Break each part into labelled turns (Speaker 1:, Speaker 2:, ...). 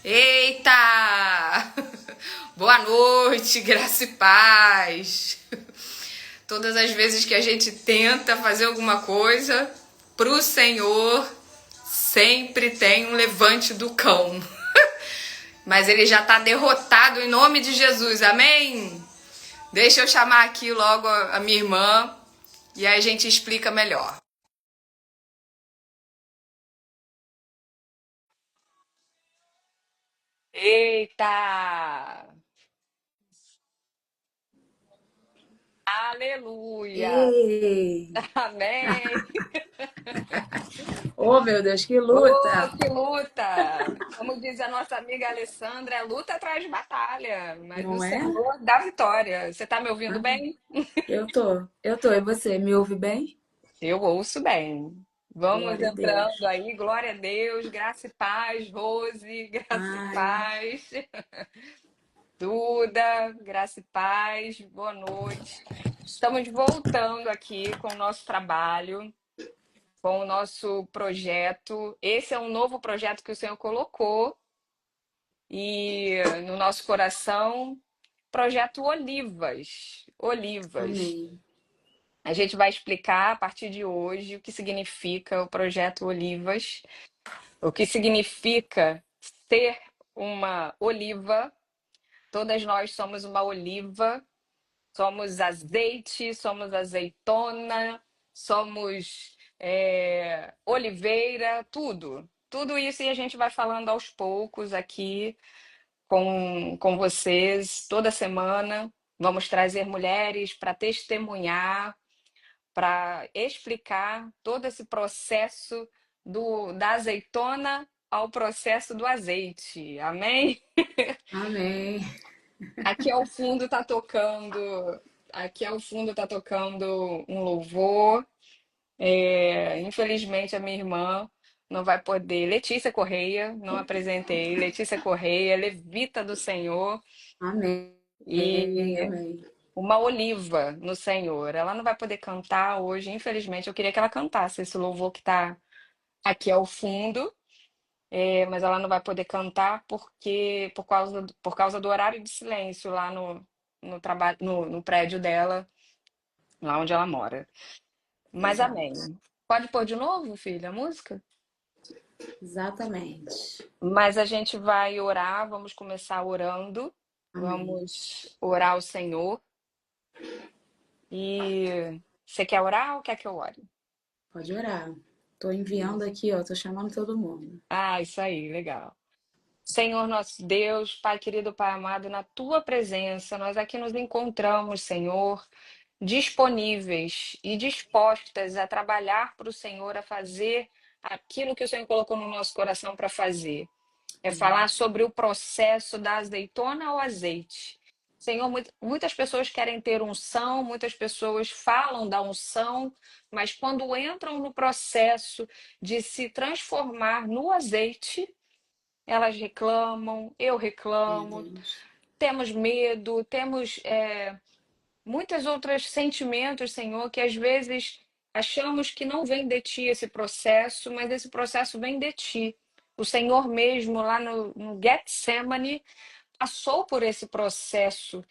Speaker 1: Eita! Boa noite, graça e paz. Todas as vezes que a gente tenta fazer alguma coisa pro Senhor, sempre tem um levante do cão. Mas ele já tá derrotado em nome de Jesus, amém? Deixa eu chamar aqui logo a minha irmã e aí a gente explica melhor. Eita! Aleluia!
Speaker 2: Ei!
Speaker 1: Amém!
Speaker 2: Oh, meu Deus, que
Speaker 1: Oh,
Speaker 2: luta!
Speaker 1: que luta! Como diz a nossa amiga Alessandra, é luta atrás de batalha, mas o
Speaker 2: Não é?
Speaker 1: Senhor dá vitória. Você tá me ouvindo
Speaker 2: Ah,
Speaker 1: bem?
Speaker 2: eu tô. E você, me ouve bem?
Speaker 1: Eu ouço bem. Vamos
Speaker 2: Glória a
Speaker 1: entrando
Speaker 2: Deus.
Speaker 1: aí, glória a Deus, graça e paz, Rose, graça e
Speaker 2: Ai,
Speaker 1: paz, Duda, graça e paz, boa noite. Estamos voltando aqui com o nosso trabalho, com o nosso projeto. Esse é um novo projeto que o Senhor colocou e no nosso coração, projeto Olivas. Olivas.
Speaker 2: amém.
Speaker 1: A gente vai explicar a partir de hoje o que significa o projeto Olivas, o que significa ser uma oliva. Todas nós somos uma oliva, somos azeite, somos azeitona, somos oliveira, tudo. Tudo isso e a gente vai falando aos poucos aqui com vocês toda semana. Vamos trazer mulheres para testemunhar, para explicar todo esse processo da azeitona ao processo do azeite. Amém?
Speaker 2: Amém.
Speaker 1: Aqui ao fundo está tocando, aqui ao fundo está tocando um louvor. Infelizmente a minha irmã não vai poder. Letícia Correia, não apresentei. Letícia Correia, levita do Senhor.
Speaker 2: Amém.
Speaker 1: E
Speaker 2: Amém.
Speaker 1: uma oliva no Senhor. Ela não vai poder cantar hoje, infelizmente. Eu queria que ela cantasse esse louvor que está aqui ao fundo, mas ela não vai poder cantar porque por causa do horário de silêncio lá no trabalho, no prédio dela, lá onde ela mora. Mas
Speaker 2: Exato.
Speaker 1: amém. Pode pôr de novo, filha, a música?
Speaker 2: Exatamente.
Speaker 1: Mas a gente vai orar, vamos começar orando,
Speaker 2: Amém.
Speaker 1: vamos orar ao Senhor. E você quer orar ou quer que eu ore?
Speaker 2: Pode orar. Tô enviando aqui, ó. Tô chamando todo mundo.
Speaker 1: Ah, isso aí, legal. Senhor nosso Deus, Pai querido, Pai amado, na tua presença, nós aqui nos encontramos, Senhor, disponíveis e dispostas a trabalhar para o Senhor, a fazer aquilo que o Senhor colocou no nosso coração para fazer. É
Speaker 2: Amém.
Speaker 1: falar sobre o processo da azeitona ao azeite. Senhor, muitas pessoas querem ter unção, muitas pessoas falam da unção, mas quando entram no processo de se transformar no azeite, elas reclamam, eu reclamo,
Speaker 2: Deus.
Speaker 1: temos medo, temos muitos outros sentimentos, Senhor, que às vezes achamos que não vem de ti esse processo, mas esse processo vem de ti. O Senhor mesmo, lá no Getsemane, passou por esse processo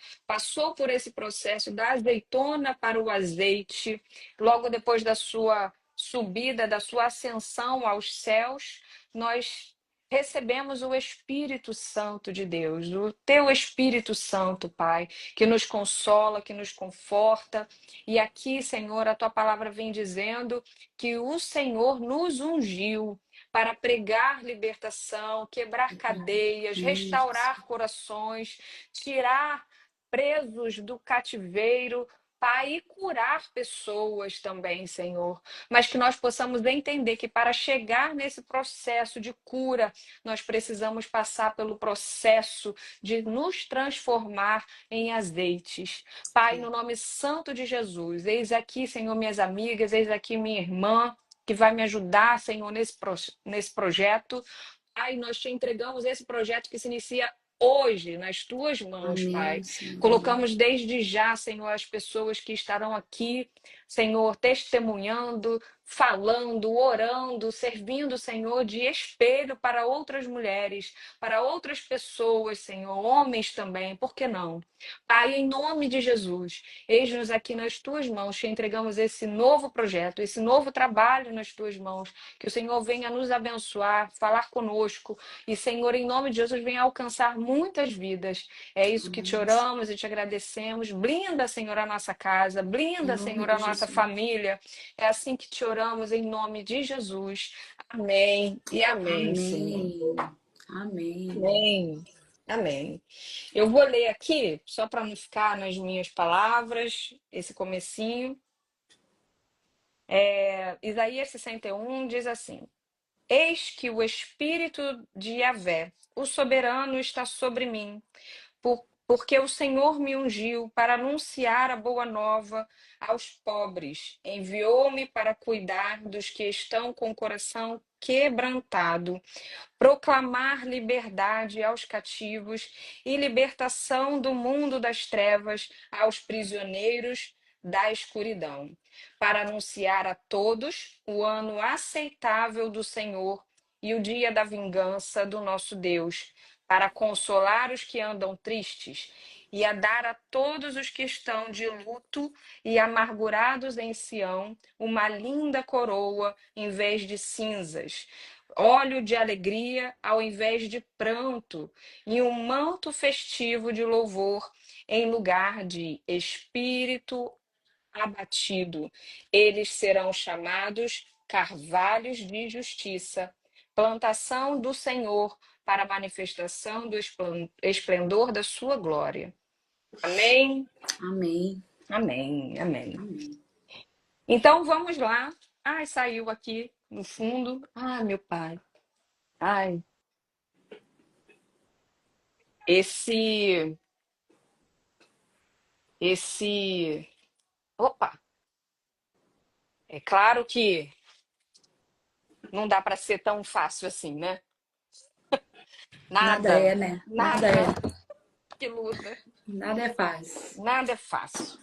Speaker 1: da azeitona para o azeite, logo depois da sua subida, da sua ascensão aos céus, nós recebemos o Espírito Santo de Deus, o teu Espírito Santo, Pai, que nos consola, que nos conforta. E aqui, Senhor, a tua palavra vem dizendo que o Senhor nos ungiu para pregar libertação, quebrar cadeias,
Speaker 2: Isso.
Speaker 1: restaurar corações, tirar presos do cativeiro, Pai, e curar pessoas também, Senhor. Mas que nós possamos entender que para chegar nesse processo de cura, nós precisamos passar pelo processo de nos transformar em azeites. Pai, no nome santo de Jesus, eis aqui, Senhor, minhas amigas, eis aqui minha irmã, que vai me ajudar, Senhor, nesse projeto. Pai, nós te entregamos esse projeto que se inicia hoje nas tuas mãos, Pai.
Speaker 2: Amém, Senhor.
Speaker 1: Colocamos desde já, Senhor, as pessoas que estarão aqui, Senhor, testemunhando, falando, orando, servindo o Senhor de espelho para outras mulheres, para outras pessoas, Senhor, homens também, por que não? Pai, em nome de Jesus, eis-nos aqui nas tuas mãos, te entregamos esse novo projeto, esse novo trabalho nas tuas mãos, que o Senhor venha nos abençoar, falar conosco e, Senhor, em nome de Jesus, venha alcançar muitas vidas. É isso que te
Speaker 2: Amém.
Speaker 1: oramos e te agradecemos. Blinda, Senhor, a nossa casa,
Speaker 2: Em
Speaker 1: blinda,
Speaker 2: nome
Speaker 1: Senhor,
Speaker 2: de
Speaker 1: a nossa
Speaker 2: Jesus.
Speaker 1: família. É assim que te oramos em nome de Jesus. Amém e amém, Senhor.
Speaker 2: Amém. Amém.
Speaker 1: Amém. Amém. Eu vou ler aqui, só para não ficar nas minhas palavras, esse comecinho. Isaías 61 diz assim: Eis que o Espírito de Yahvé, o soberano, está sobre mim, porque o Senhor me ungiu para anunciar a boa nova aos pobres. Enviou-me para cuidar dos que estão com o coração quebrantado, proclamar liberdade aos cativos e libertação do mundo das trevas aos prisioneiros da escuridão, para anunciar a todos o ano aceitável do Senhor e o dia da vingança do nosso Deus, para consolar os que andam tristes e a dar a todos os que estão de luto e amargurados em Sião uma linda coroa em vez de cinzas, óleo de alegria ao invés de pranto, e um manto festivo de louvor em lugar de espírito abatido. Eles serão chamados carvalhos de justiça, plantação do Senhor para a manifestação do esplendor da sua glória. Amém,
Speaker 2: Amém.
Speaker 1: amém, amém.
Speaker 2: Amém.
Speaker 1: Então vamos lá. Ai, saiu aqui no fundo. Ah, meu pai. Ai, esse esse opa, é claro que não dá para ser tão fácil assim, né?
Speaker 2: Nada
Speaker 1: Nada,
Speaker 2: é, né? Nada
Speaker 1: nada
Speaker 2: é.
Speaker 1: que luta,
Speaker 2: Nada é fácil.
Speaker 1: nada é fácil.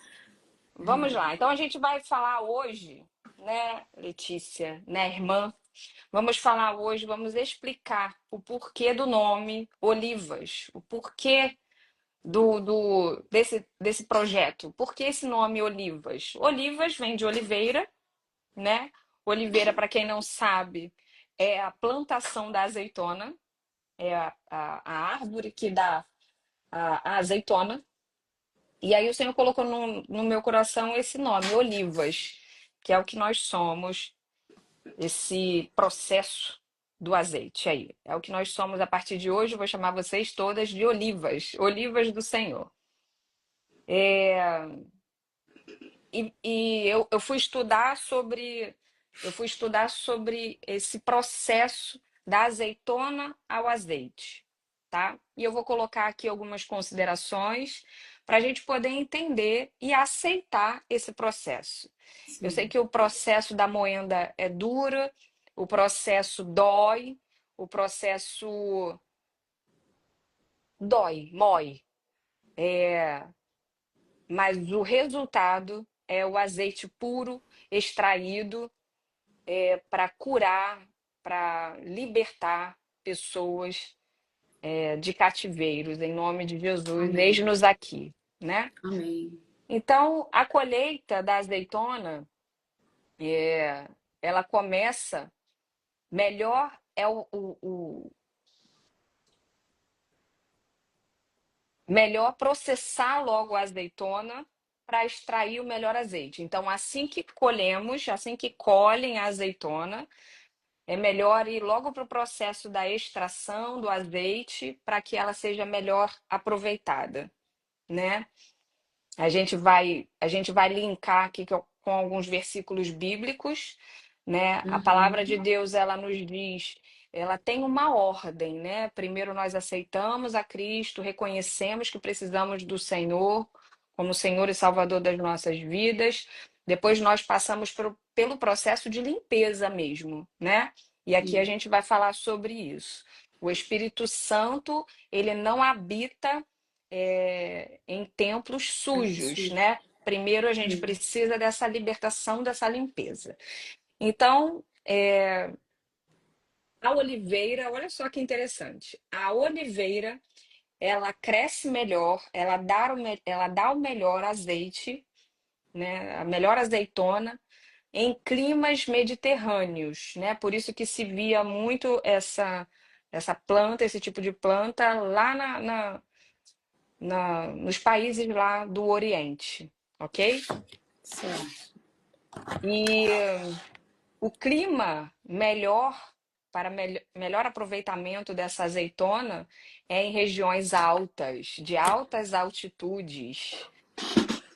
Speaker 1: Vamos lá. Então a gente vai falar hoje, né, Letícia, né, irmã? Vamos falar hoje, vamos explicar o porquê do nome Olivas, o porquê desse projeto. Por que esse nome Olivas? Olivas vem de oliveira, né? Oliveira, para quem não sabe, é a plantação da azeitona, é a árvore que dá a azeitona. E aí o Senhor colocou no meu coração esse nome, Olivas, que é o que nós somos, esse processo do azeite aí. É o que nós somos a partir de hoje. Eu vou chamar vocês todas de olivas, olivas do Senhor. Eu fui estudar sobre esse processo da azeitona ao azeite, tá? E eu vou colocar aqui algumas considerações para a gente poder entender e aceitar esse processo. Eu sei
Speaker 2: Sim.
Speaker 1: que o processo da moenda é duro, o processo dói, o processo dói, mói, mas o resultado é o azeite puro, extraído, para curar, para libertar pessoas de cativeiros, em nome de Jesus,
Speaker 2: Amém.
Speaker 1: eis-nos aqui, né?
Speaker 2: Amém.
Speaker 1: Então, a colheita da azeitona, ela começa melhor, melhor processar logo a azeitona para extrair o melhor azeite. Então, assim que colhemos, assim que colhem a azeitona, é melhor ir logo para o processo da extração do azeite para que ela seja melhor aproveitada, né? A gente vai linkar aqui com alguns versículos bíblicos, né? A palavra
Speaker 2: Uhum.
Speaker 1: de Deus, ela nos diz, ela tem uma ordem, né? Primeiro nós aceitamos a Cristo, reconhecemos que precisamos do Senhor como Senhor e Salvador das nossas vidas. Depois nós passamos pelo processo de limpeza mesmo, né? E aqui a
Speaker 2: Sim.
Speaker 1: gente vai falar sobre isso. O Espírito Santo, ele não habita em templos
Speaker 2: É
Speaker 1: sujos,
Speaker 2: isso.
Speaker 1: né? Primeiro a gente
Speaker 2: Sim.
Speaker 1: precisa dessa libertação, dessa limpeza. Então, a oliveira, olha só que interessante. A oliveira, ela cresce melhor, ela dá o melhor azeite, né? A melhor azeitona em climas mediterrâneos, né? Por isso que se via muito essa planta, esse tipo de planta lá nos países lá do Oriente, ok?
Speaker 2: Certo.
Speaker 1: E o clima melhor para melhor aproveitamento dessa azeitona é em regiões altas, de altas altitudes,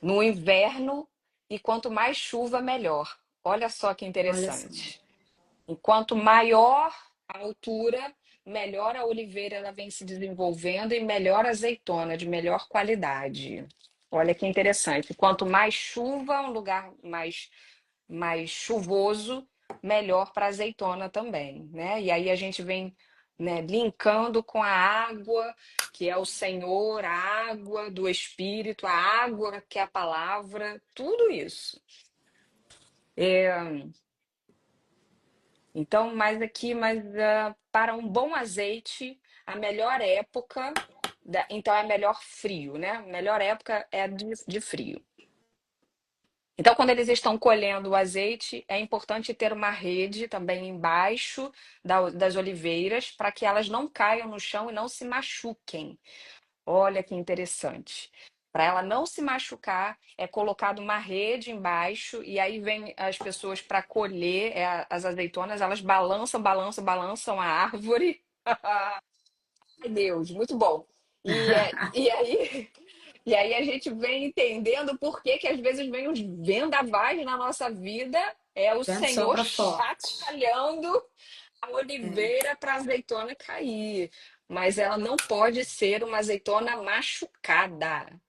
Speaker 1: no inverno, e quanto mais chuva, melhor. Olha só que
Speaker 2: Olha só.
Speaker 1: interessante. Enquanto maior a altura, melhor a oliveira ela vem se desenvolvendo e melhor a azeitona, de melhor qualidade. Olha que interessante. Quanto mais chuva, um lugar mais chuvoso, melhor para a azeitona também, né? E aí a gente vem, né, linkando com a água, que é o Senhor, a água do Espírito, a água que é a palavra, tudo isso. Então, para um bom azeite, a melhor época, então é melhor frio, né? A melhor época é de frio. Então, quando eles estão colhendo o azeite, é importante ter uma rede também embaixo das oliveiras para que elas não caiam no chão e não se machuquem. Olha que interessante. Para ela não se machucar, é colocado uma rede embaixo e aí vem as pessoas para colher as azeitonas, elas balançam, balançam, balançam a árvore. Ai, Deus, muito bom. E aí a gente vem entendendo por que que às vezes vem os vendavais na nossa vida. É o
Speaker 2: Vento
Speaker 1: Senhor
Speaker 2: sopra forte.
Speaker 1: chacoalhando a
Speaker 2: É,
Speaker 1: oliveira para a azeitona cair. Mas ela não pode ser uma azeitona machucada.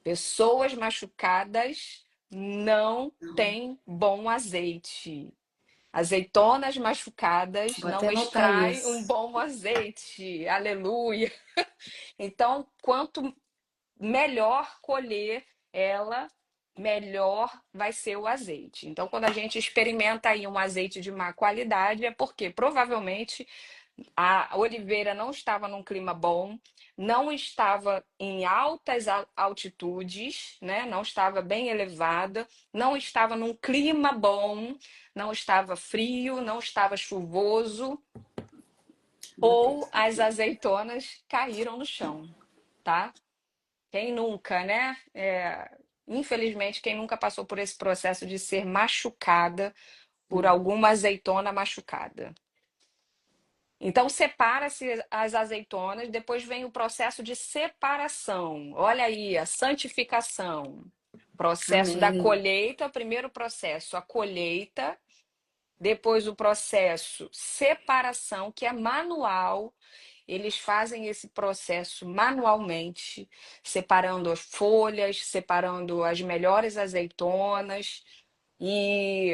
Speaker 1: Pessoas machucadas não
Speaker 2: não.
Speaker 1: têm bom azeite. Azeitonas machucadas
Speaker 2: Vou
Speaker 1: não
Speaker 2: até anotar
Speaker 1: extraem um
Speaker 2: isso.
Speaker 1: bom azeite. Aleluia. Então, quanto melhor colher ela, melhor vai ser o azeite. Então, quando a gente experimenta aí um azeite de má qualidade, é porque provavelmente a oliveira não estava num clima bom, não estava em altas altitudes, né? Não estava bem elevada, não estava num clima bom, não estava frio, não estava chuvoso,
Speaker 2: Anotei
Speaker 1: ou
Speaker 2: isso
Speaker 1: as
Speaker 2: aqui.
Speaker 1: azeitonas caíram no chão, tá? Quem nunca, né? Infelizmente, quem nunca passou por esse processo de ser machucada por alguma azeitona machucada. Então, separa-se as azeitonas, depois vem o processo de separação. Olha aí, a santificação. Processo da
Speaker 2: Amém.
Speaker 1: colheita, primeiro processo, a colheita, depois o processo separação, que é manual. Eles fazem esse processo manualmente, separando as folhas, separando as melhores azeitonas e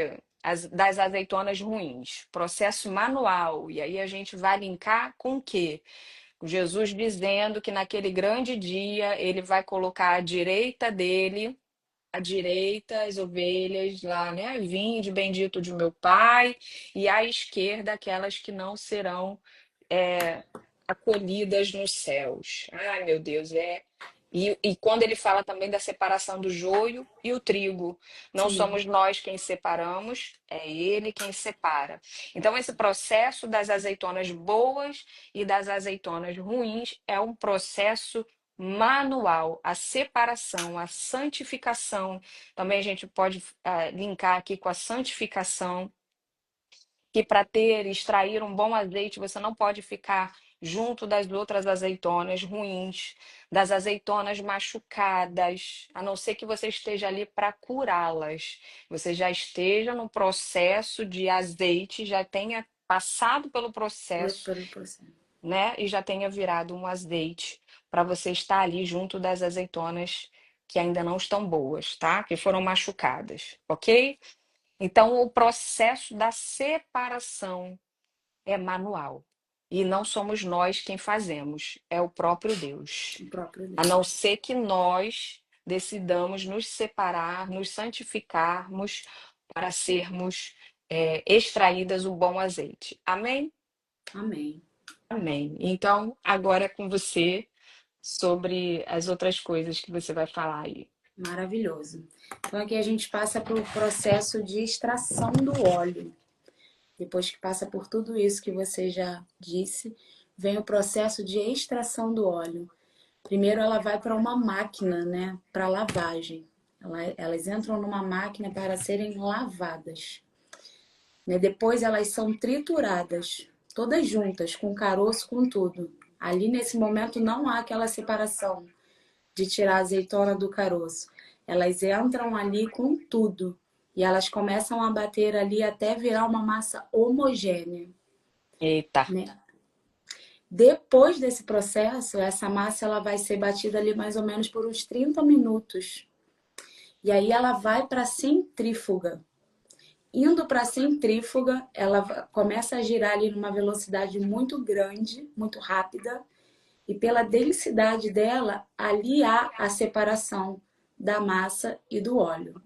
Speaker 1: das azeitonas ruins. Processo manual. E aí a gente vai linkar com o quê? Jesus dizendo que naquele grande dia ele vai colocar à direita dele, à direita as ovelhas lá, né? Vinde, bendito de meu Pai, e à esquerda aquelas que não serão é, acolhidas nos céus. Ai, meu Deus, é. E quando ele fala também da separação do joio e o trigo, não
Speaker 2: Sim,
Speaker 1: somos nós quem separamos, é ele quem separa. Então, esse processo das azeitonas boas e das azeitonas ruins é um processo manual, a separação, a santificação. Também a gente pode linkar aqui com a santificação que para ter, extrair um bom azeite, você não pode ficar junto das outras azeitonas ruins, das azeitonas machucadas, a não ser que você esteja ali para curá-las. Você já esteja no processo de azeite, já tenha passado pelo processo,
Speaker 2: pelo processo.
Speaker 1: né? E já tenha virado um azeite para você estar ali junto das azeitonas que ainda não estão boas, tá? Que foram machucadas, ok? Então, o processo da separação é manual. E não somos nós quem fazemos, é o próprio Deus.
Speaker 2: O próprio
Speaker 1: A não
Speaker 2: Deus.
Speaker 1: ser que nós decidamos nos separar, nos santificarmos para sermos extraídas o bom azeite. Amém?
Speaker 2: Amém.
Speaker 1: Amém. Então, agora é com você sobre as outras coisas que você vai falar aí.
Speaker 2: Maravilhoso. Então aqui a gente passa para o processo de extração do óleo. Depois que passa por tudo isso que você já disse, vem o processo de extração do óleo. Primeiro ela vai para uma máquina, né, para lavagem. Elas entram numa máquina para serem lavadas. Né? Depois elas são trituradas, todas juntas, com caroço, com tudo. Ali nesse momento não há aquela separação de tirar a azeitona do caroço. Elas entram ali com tudo e elas começam a bater ali até virar uma massa homogênea,
Speaker 1: Eita.
Speaker 2: né? Depois desse processo, essa massa ela vai ser batida ali mais ou menos por uns 30 minutos. E aí ela vai para a centrífuga. Indo para a centrífuga, ela começa a girar ali numa velocidade muito grande, muito rápida, e pela densidade dela, ali há a separação da massa e do óleo.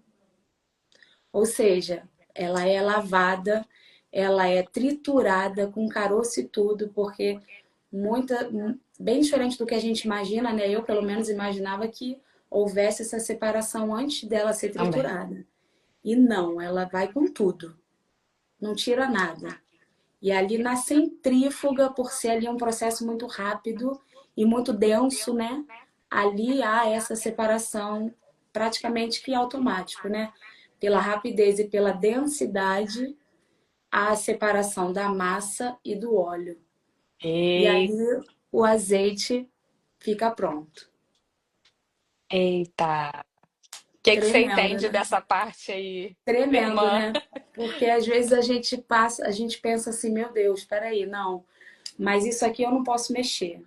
Speaker 2: Ou seja, ela é lavada, ela é triturada com caroço e tudo, porque muita, bem diferente do que a gente imagina, né? Eu pelo menos imaginava que houvesse essa separação antes dela ser
Speaker 1: Também.
Speaker 2: triturada. E não, ela vai com tudo, não tira nada. E ali na centrífuga, por ser ali um processo muito rápido e muito denso, né? Ali há essa separação praticamente que automático, né? Pela rapidez e pela densidade, há a separação da massa e do óleo. E ali
Speaker 1: E-
Speaker 2: o azeite fica pronto.
Speaker 1: Eita. O que que você
Speaker 2: Tremendo,
Speaker 1: entende
Speaker 2: né?
Speaker 1: dessa parte aí, minha
Speaker 2: Tremendo,
Speaker 1: irmã?
Speaker 2: né? Porque às vezes a gente passa, a gente pensa assim, meu Deus, peraí, não, mas isso aqui eu não posso mexer.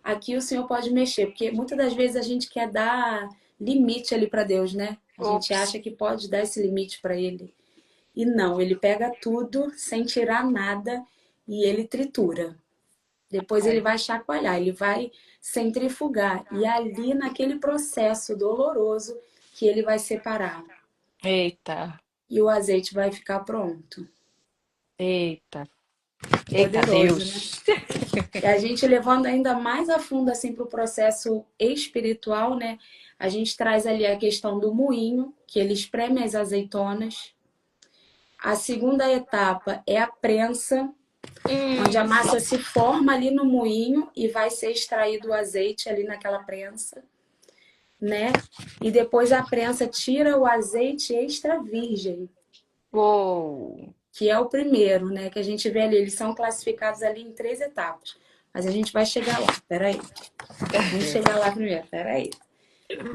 Speaker 2: Aqui o Senhor pode mexer, porque muitas das vezes a gente quer dar limite ali para Deus, né? A gente
Speaker 1: Ops.
Speaker 2: acha que pode dar esse limite para Ele. E não, Ele pega tudo sem tirar nada e Ele tritura. Depois Ele
Speaker 1: Ai.
Speaker 2: vai chacoalhar, Ele vai centrifugar. E ali naquele processo doloroso que Ele vai separar.
Speaker 1: Eita.
Speaker 2: E o azeite vai ficar pronto.
Speaker 1: Eita. Eita,
Speaker 2: Poderoso, né?
Speaker 1: Deus.
Speaker 2: E a gente levando ainda mais a fundo assim para o processo espiritual, né? A gente traz ali a questão do moinho, que ele espreme as azeitonas. A segunda etapa é a prensa, onde a massa se
Speaker 1: Nossa.
Speaker 2: forma ali no moinho e vai ser extraído o azeite ali naquela prensa, né? E depois a prensa tira o azeite extra virgem,
Speaker 1: Uou.
Speaker 2: que é o primeiro, né? Que a gente vê ali, eles são classificados ali em 3 etapas. Mas a gente vai chegar lá, peraí. Vamos chegar lá primeiro, peraí.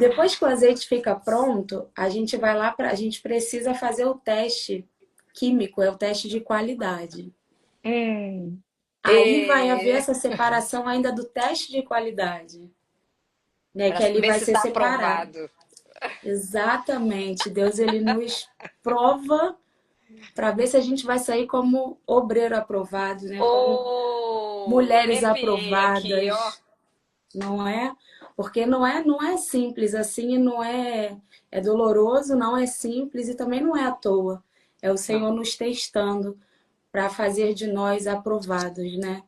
Speaker 2: Depois que o azeite fica pronto, a gente vai lá para, a gente precisa fazer o teste químico, é o teste de qualidade.
Speaker 1: Hum.
Speaker 2: Aí vai haver
Speaker 1: E...
Speaker 2: essa separação ainda do teste de qualidade, né?
Speaker 1: Pra
Speaker 2: Que ali
Speaker 1: ver
Speaker 2: vai
Speaker 1: se
Speaker 2: ser
Speaker 1: tá
Speaker 2: separado.
Speaker 1: aprovado.
Speaker 2: Exatamente. Deus ele nos prova para ver se a gente vai sair como obreiro aprovado, né? Como
Speaker 1: Oh,
Speaker 2: mulheres
Speaker 1: arrepiei aqui, ó.
Speaker 2: aprovadas, não é? Porque não é simples assim, não é doloroso, não é simples e também não é à toa. É o Senhor
Speaker 1: Não.
Speaker 2: nos testando para fazer de nós aprovados, né?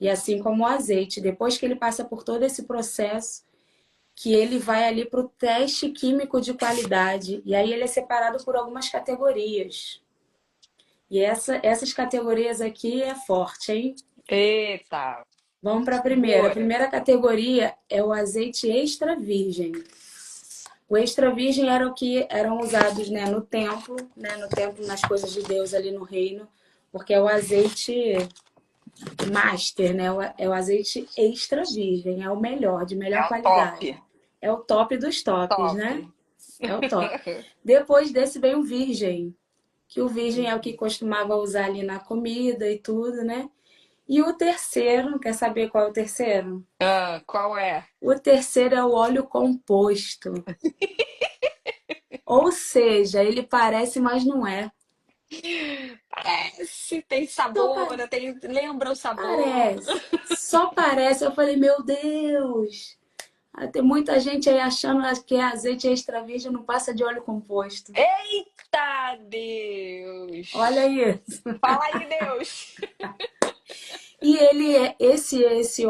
Speaker 2: E assim como o azeite, depois que ele passa por todo esse processo, que ele vai ali para o teste químico de qualidade, e aí ele é separado por algumas categorias. E essas categorias aqui é forte, hein?
Speaker 1: Eita.
Speaker 2: Vamos para a primeira. A
Speaker 1: Bora.
Speaker 2: primeira categoria é o azeite extra virgem. O extra virgem era o que eram usados, né, no templo, nas coisas de Deus ali no reino, porque é o azeite master, né? É o azeite extra virgem, é o melhor, de
Speaker 1: É
Speaker 2: melhor
Speaker 1: o top.
Speaker 2: qualidade. É o top dos tops,
Speaker 1: Top.
Speaker 2: né? É o top. Depois desse vem o virgem, que o virgem é o que costumava usar ali na comida e tudo, né? E o terceiro, quer saber qual é o terceiro?
Speaker 1: Ah, qual é?
Speaker 2: O terceiro é o óleo composto. Ou seja, ele parece, mas não é.
Speaker 1: Parece, tem
Speaker 2: Só
Speaker 1: sabor, lembra o sabor.
Speaker 2: parece. Só parece. Eu falei, meu Deus. Tem muita gente aí achando que é azeite extra virgem, não passa de óleo composto.
Speaker 1: Eita
Speaker 2: Olha
Speaker 1: Deus!
Speaker 2: isso.
Speaker 1: Fala aí, Deus!
Speaker 2: E ele é esse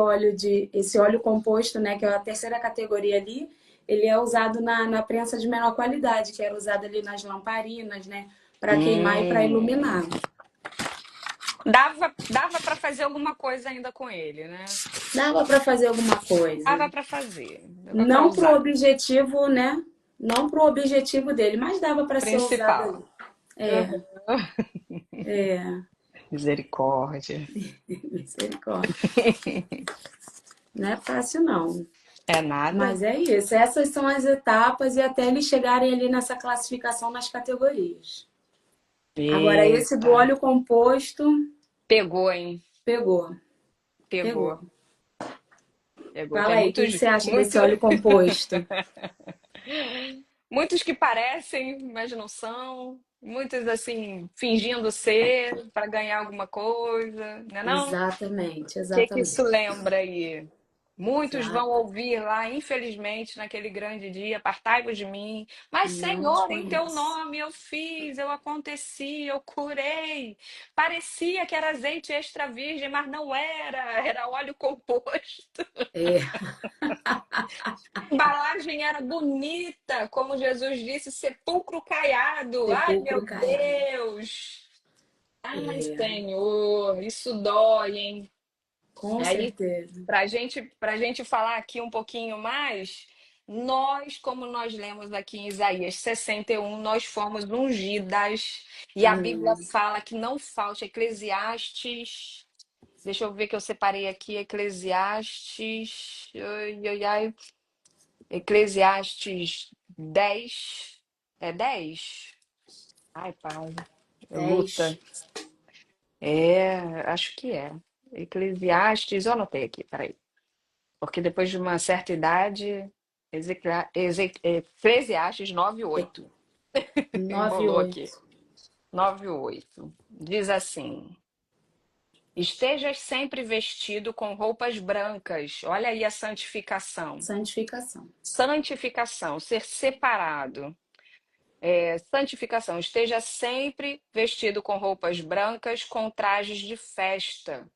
Speaker 2: óleo composto, né, que é a terceira categoria ali, ele é usado na prensa de menor qualidade, que era usado ali nas lamparinas, né, para queimar e para
Speaker 1: Hum,
Speaker 2: iluminar.
Speaker 1: dava para fazer alguma coisa ainda com ele, né?
Speaker 2: Dava para fazer alguma coisa.
Speaker 1: Dava para fazer, dava para
Speaker 2: Não pro
Speaker 1: usar.
Speaker 2: objetivo, né? Não pro objetivo dele, mas dava para ser usado
Speaker 1: Principal.
Speaker 2: ali. É,
Speaker 1: Uhum.
Speaker 2: é,
Speaker 1: Misericórdia.
Speaker 2: misericórdia. Não é fácil, não.
Speaker 1: É nada?
Speaker 2: Mas é isso. Essas são as etapas e até eles chegarem ali nessa classificação nas categorias. Agora, esse do
Speaker 1: Eita.
Speaker 2: óleo composto
Speaker 1: Pegou, hein?
Speaker 2: pegou.
Speaker 1: Pegou.
Speaker 2: Pegou.
Speaker 1: Pegou. Tem
Speaker 2: Fala aí, o que
Speaker 1: muitos,
Speaker 2: que você acha desse
Speaker 1: muito,
Speaker 2: óleo composto?
Speaker 1: muitos que parecem, mas não são. Muitos assim, fingindo ser para ganhar alguma coisa, né não?
Speaker 2: Exatamente,
Speaker 1: Que isso
Speaker 2: exatamente.
Speaker 1: lembra aí? Muitos vão
Speaker 2: Exato.
Speaker 1: ouvir lá, infelizmente, naquele grande dia, apartai-vos de mim. Mas,
Speaker 2: Não te
Speaker 1: Senhor, em teu
Speaker 2: conheço.
Speaker 1: nome eu fiz, eu aconteci, eu curei. Parecia que era azeite extra virgem, mas não era, era óleo composto.
Speaker 2: É,
Speaker 1: A embalagem era bonita, como Jesus disse, sepulcro caiado. Ai,
Speaker 2: sepulcro
Speaker 1: meu
Speaker 2: caiado.
Speaker 1: Deus! Ai,
Speaker 2: É,
Speaker 1: Senhor, isso dói, hein?
Speaker 2: com
Speaker 1: Aí,
Speaker 2: certeza.
Speaker 1: para gente falar aqui um pouquinho mais, nós, como nós lemos aqui em Isaías 61, nós fomos ungidas. E a Bíblia
Speaker 2: Amém.
Speaker 1: fala que não falte Eclesiastes. Deixa eu ver que eu separei aqui Eclesiastes. Ai, ai, ai. Eclesiastes 10. É 10? Ai, pai, luta.
Speaker 2: 10.
Speaker 1: É, acho que é. Eclesiastes, eu anotei aqui, peraí. Porque depois de uma certa idade, Eclesiastes 9:8.
Speaker 2: Nove
Speaker 1: Embolou aqui.
Speaker 2: oito.
Speaker 1: 9:8. Diz assim: Estejas sempre vestido com roupas brancas. Olha aí a santificação.
Speaker 2: Santificação.
Speaker 1: Santificação, ser separado. Santificação, esteja sempre vestido com roupas brancas, com trajes de festa.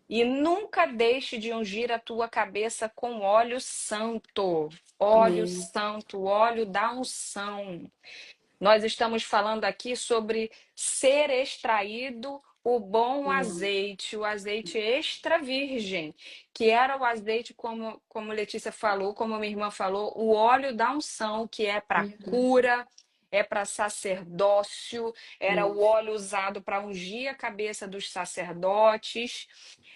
Speaker 1: E nunca deixe de ungir a tua cabeça com óleo santo. Óleo
Speaker 2: Amém.
Speaker 1: santo, óleo da unção. Nós estamos falando aqui sobre ser extraído o bom azeite, o azeite extra virgem, que era o azeite, como Letícia falou, como minha irmã falou, o óleo da unção, que é para
Speaker 2: Uhum.
Speaker 1: cura, é para sacerdócio, era o
Speaker 2: Isso.
Speaker 1: óleo usado para ungir a cabeça dos sacerdotes,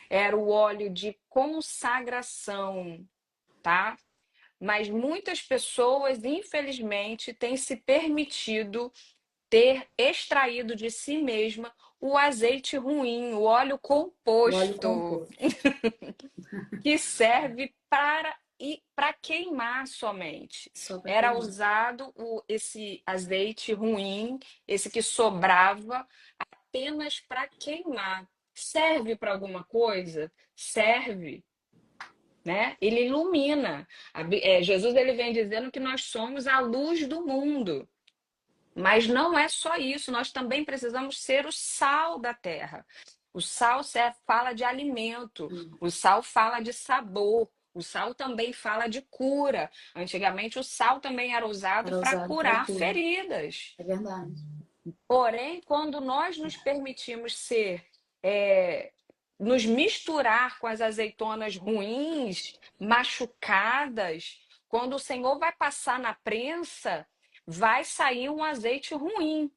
Speaker 1: era o óleo de consagração, tá? Mas muitas pessoas, infelizmente, têm se permitido ter extraído de si mesma o azeite ruim, o óleo
Speaker 2: O óleo
Speaker 1: composto,
Speaker 2: composto.
Speaker 1: que serve para queimar somente.
Speaker 2: Só para
Speaker 1: Era
Speaker 2: queimar.
Speaker 1: usado esse azeite ruim, esse que sobrava, apenas para queimar. Serve para alguma coisa? Serve, né? Ele ilumina. Jesus ele vem dizendo que nós somos a luz do mundo. Mas não é só isso, nós também precisamos ser o sal da terra. O sal fala de alimento, o sal fala de sabor, o sal também fala de cura. Antigamente, o sal também era usado
Speaker 2: Era
Speaker 1: para
Speaker 2: usado para
Speaker 1: curar
Speaker 2: cura.
Speaker 1: feridas.
Speaker 2: É verdade.
Speaker 1: Porém, quando nós nos permitimos é, nos misturar com as azeitonas ruins, machucadas, quando o Senhor vai passar na prensa, vai sair um azeite ruim,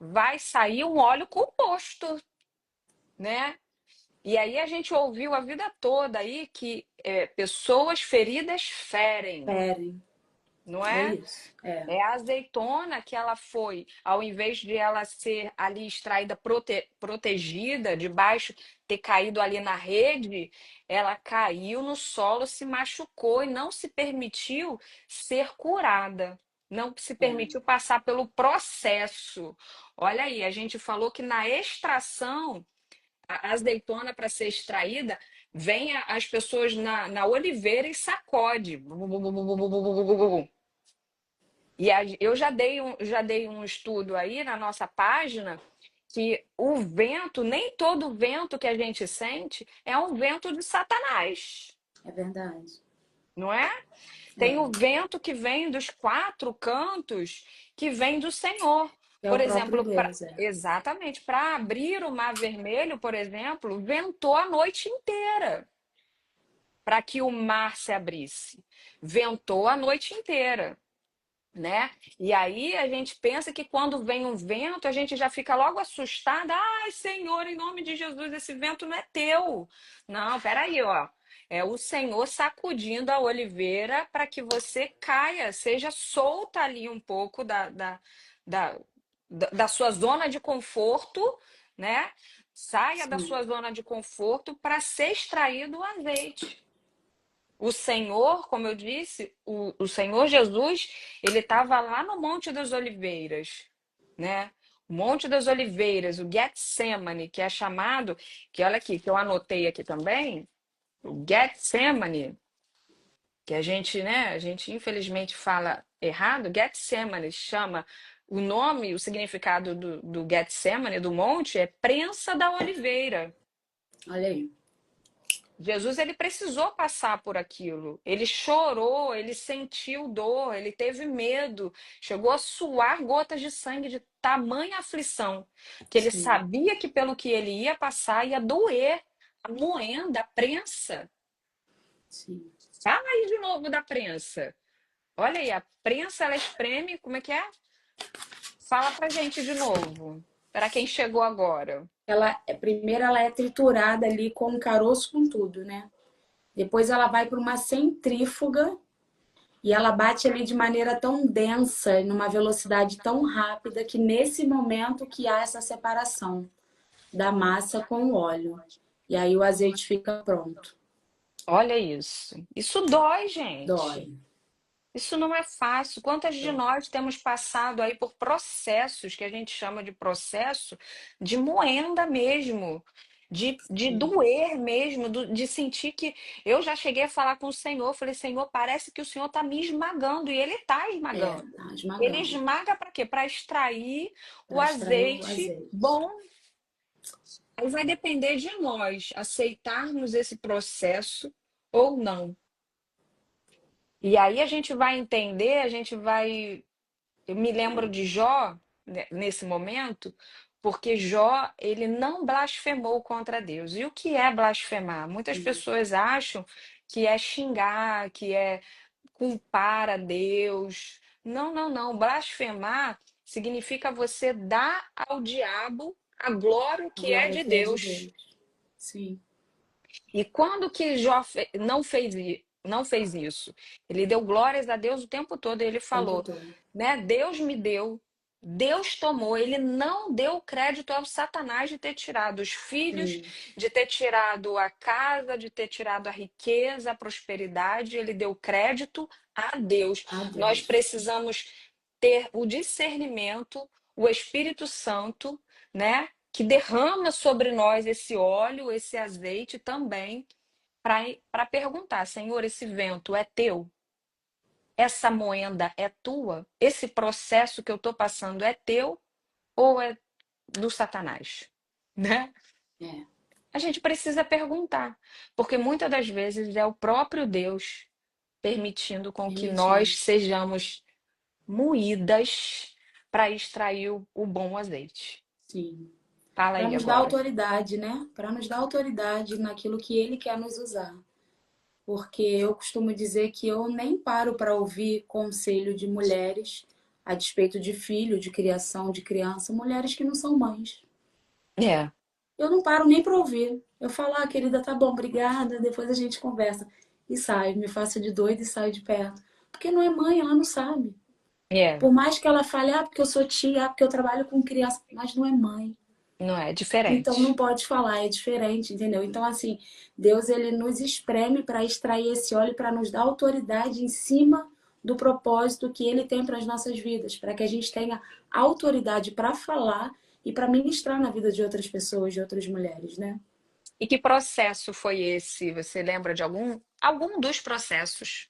Speaker 1: vai sair um óleo composto, né? E aí a gente ouviu a vida toda aí que pessoas feridas ferem,
Speaker 2: Ferem.
Speaker 1: não
Speaker 2: É
Speaker 1: é?
Speaker 2: isso. É.
Speaker 1: É a azeitona que ela foi, ao invés de ela ser ali extraída, protegida, debaixo, ter caído ali na rede, ela caiu no solo, se machucou e não se permitiu ser curada. Não se
Speaker 2: É.
Speaker 1: permitiu passar pelo processo. Olha aí, a gente falou que na extração, a azeitona para ser extraída, Vem as pessoas na oliveira e sacode. E eu já dei um estudo aí na nossa página que o vento, nem todo vento que a gente sente é um vento de Satanás,
Speaker 2: É verdade.
Speaker 1: não é? Tem o
Speaker 2: É,
Speaker 1: vento que vem dos quatro cantos, que vem do Senhor.
Speaker 2: é
Speaker 1: Por
Speaker 2: o próprio
Speaker 1: exemplo,
Speaker 2: Deus, é.
Speaker 1: exatamente, para abrir o Mar Vermelho, por exemplo, ventou a noite inteira para que o mar se abrisse. Ventou a noite inteira, né? E aí a gente pensa que quando vem um vento, a gente já fica logo assustada. Ai, Senhor, em nome de Jesus, esse vento não é teu. Não, peraí, ó. É o Senhor sacudindo a oliveira para que você caia, seja solta ali um pouco da, da sua zona de conforto, né? Saia da
Speaker 2: Sim,
Speaker 1: sua zona de conforto para ser extraído o azeite. O Senhor, como eu disse, o Senhor Jesus, ele estava lá no Monte das Oliveiras, né? O Monte das Oliveiras, o Getsemane, que é chamado, que olha aqui, que eu anotei aqui também, o Getsemane, que a gente, né, a gente infelizmente fala errado, Getsemane chama o nome, o significado do Getsemane, do monte, é prensa da oliveira.
Speaker 2: olha aí.
Speaker 1: Jesus ele precisou passar por aquilo. Ele chorou, ele sentiu dor, ele teve medo, chegou a suar gotas de sangue de tamanha aflição, que ele
Speaker 2: Sim,
Speaker 1: sabia que pelo que ele ia passar ia doer. A moenda, a prensa.
Speaker 2: sim.
Speaker 1: Fala aí de novo da prensa. Olha aí, a prensa ela espreme, como é que é? Fala pra gente de novo. Para quem chegou agora.
Speaker 2: Primeiro ela é triturada ali com caroço com tudo, né? Depois ela vai para uma centrífuga e ela bate ali de maneira tão densa, numa velocidade tão rápida, que nesse momento que há essa separação da massa com o óleo. E aí o azeite fica pronto.
Speaker 1: Olha isso. Isso dói, gente.
Speaker 2: Dói,
Speaker 1: Isso não é fácil. Quantas de
Speaker 2: dói.
Speaker 1: nós temos passado aí por processos que a gente chama de processo de moenda mesmo, de
Speaker 2: Sim.
Speaker 1: doer mesmo, de sentir que eu já cheguei a falar com o Senhor, falei, Senhor, parece que o Senhor está me esmagando, e Ele está
Speaker 2: É,
Speaker 1: esmagando.
Speaker 2: tá
Speaker 1: Ele
Speaker 2: esmagando.
Speaker 1: esmaga para quê? Para extrair o
Speaker 2: Para extrair o
Speaker 1: azeite
Speaker 2: azeite.
Speaker 1: bom. Aí vai depender de nós aceitarmos esse processo ou não. E aí a gente vai entender, a gente vai. Eu me lembro de Jó, né, nesse momento, porque Jó, ele não blasfemou contra Deus. E o que é blasfemar? Muitas
Speaker 2: Sim.
Speaker 1: pessoas acham que é xingar, que é culpar a Deus. Não, não, não. Blasfemar significa você dar ao diabo a glória
Speaker 2: A
Speaker 1: que é
Speaker 2: glória
Speaker 1: de
Speaker 2: que é de
Speaker 1: Deus.
Speaker 2: Deus. Sim,
Speaker 1: E quando que Jó não fez isso? Ele deu glórias a Deus o tempo todo. E ele
Speaker 2: o tempo
Speaker 1: falou,
Speaker 2: todo.
Speaker 1: né? Deus me deu, Deus tomou. Ele não deu crédito ao Satanás de ter tirado os filhos,
Speaker 2: Sim,
Speaker 1: de ter tirado a casa, de ter tirado a riqueza, a prosperidade. Ele deu crédito a Deus.
Speaker 2: a
Speaker 1: Nós
Speaker 2: Deus.
Speaker 1: precisamos ter o discernimento, o Espírito Santo, né? Que derrama sobre nós esse óleo, esse azeite também, para perguntar: Senhor, esse vento é teu? Essa moenda é tua? Esse processo que eu estou passando é teu ou é do Satanás? Né?
Speaker 2: É,
Speaker 1: A gente precisa perguntar, porque muitas das vezes é o próprio Deus permitindo com que
Speaker 2: permitindo.
Speaker 1: nós sejamos moídas para extrair o bom azeite.
Speaker 2: Sim.
Speaker 1: Fala
Speaker 2: Para
Speaker 1: aí
Speaker 2: nos dar
Speaker 1: agora.
Speaker 2: autoridade, né? Para nos dar autoridade naquilo que Ele quer nos usar. Porque eu costumo dizer que eu nem paro para ouvir conselho de mulheres a despeito de filho, de criação de criança, mulheres que não são mães.
Speaker 1: É,
Speaker 2: Eu não paro nem para ouvir. Eu falo, ah, querida, tá bom, obrigada, depois a gente conversa. E saio, me faço de doida e saio de perto. Porque não é mãe, ela não sabe.
Speaker 1: é,
Speaker 2: Por mais que ela fale, ah, porque eu sou tia, ah, porque eu trabalho com criança, mas não é mãe.
Speaker 1: não é
Speaker 2: Então não
Speaker 1: diferente.
Speaker 2: pode falar, é diferente, entendeu? Então assim, Deus ele nos espreme para extrair esse óleo para nos dar autoridade em cima do propósito que ele tem para as nossas vidas, para que a gente tenha autoridade para falar e para ministrar na vida de outras pessoas, de outras mulheres, né?
Speaker 1: E que processo foi esse? Você lembra de algum dos processos,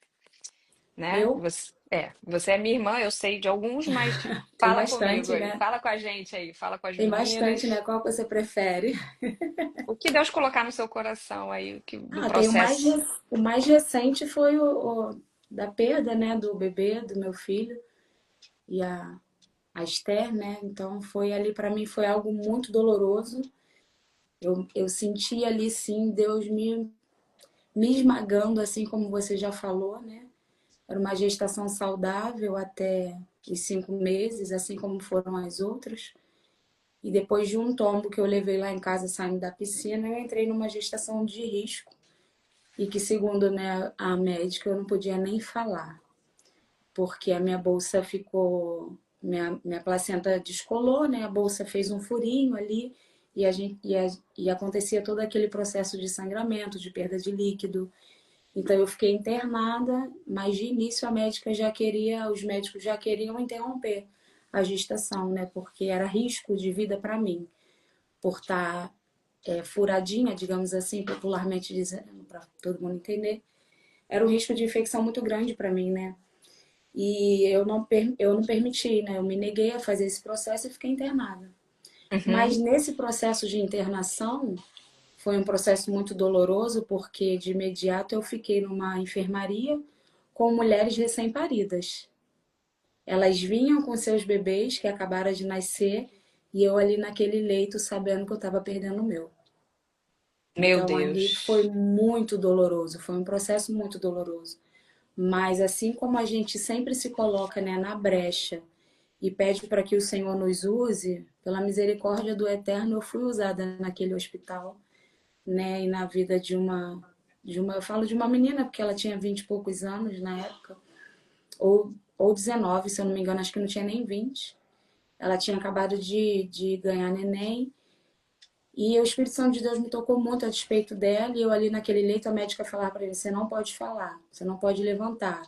Speaker 1: né?
Speaker 2: Eu
Speaker 1: Você é minha irmã, eu sei de alguns, mas
Speaker 2: tem
Speaker 1: fala comigo
Speaker 2: bastante,
Speaker 1: aí,
Speaker 2: né?
Speaker 1: fala com a gente aí, fala com as
Speaker 2: Tem bastante, né?
Speaker 1: meninas.
Speaker 2: Qual que você prefere?
Speaker 1: O que Deus colocar no seu coração aí do
Speaker 2: Ah, tem
Speaker 1: processo?
Speaker 2: o mais recente foi o da perda, né, do bebê, do meu filho e a Esther, né? Então foi ali para mim foi algo muito doloroso. Eu senti ali sim Deus me esmagando, assim como você já falou, né? Era uma gestação saudável até os 5 meses, assim como foram as outras. E depois de um tombo que eu levei lá em casa saindo da piscina, eu entrei numa gestação de risco. E que, segundo, né, a médica, eu não podia nem falar, porque a minha bolsa ficou. Minha placenta descolou, né? A bolsa fez um furinho ali e acontecia todo aquele processo de sangramento, de perda de líquido. Então eu fiquei internada, mas de início a médica já queria, os médicos já queriam interromper a gestação, né? Porque era risco de vida para mim, por estar furadinha, digamos assim, popularmente dizendo, para todo mundo entender. Era um risco de infecção muito grande para mim, né? E eu não permiti, né? Eu me neguei a fazer esse processo e fiquei internada. Mas
Speaker 1: Uhum.
Speaker 2: nesse processo de internação, foi um processo muito doloroso, porque de imediato eu fiquei numa enfermaria com mulheres recém-paridas. Elas vinham com seus bebês que acabaram de nascer e eu ali naquele leito sabendo que eu estava perdendo o meu.
Speaker 1: Meu
Speaker 2: Então ali foi
Speaker 1: Deus.
Speaker 2: muito doloroso, foi um processo muito doloroso. Mas assim como a gente sempre se coloca, né, na brecha e pede para que o Senhor nos use, pela misericórdia do Eterno, eu fui usada naquele hospital, né, e na vida eu falo de uma menina porque ela tinha 20 e poucos anos na época, ou 19, se eu não me engano, acho que não tinha nem 20. Ela tinha acabado de ganhar neném. E o Espírito Santo de Deus me tocou muito a despeito dela. E eu ali naquele leito, a médica falava para ele: você não pode falar, você não pode levantar.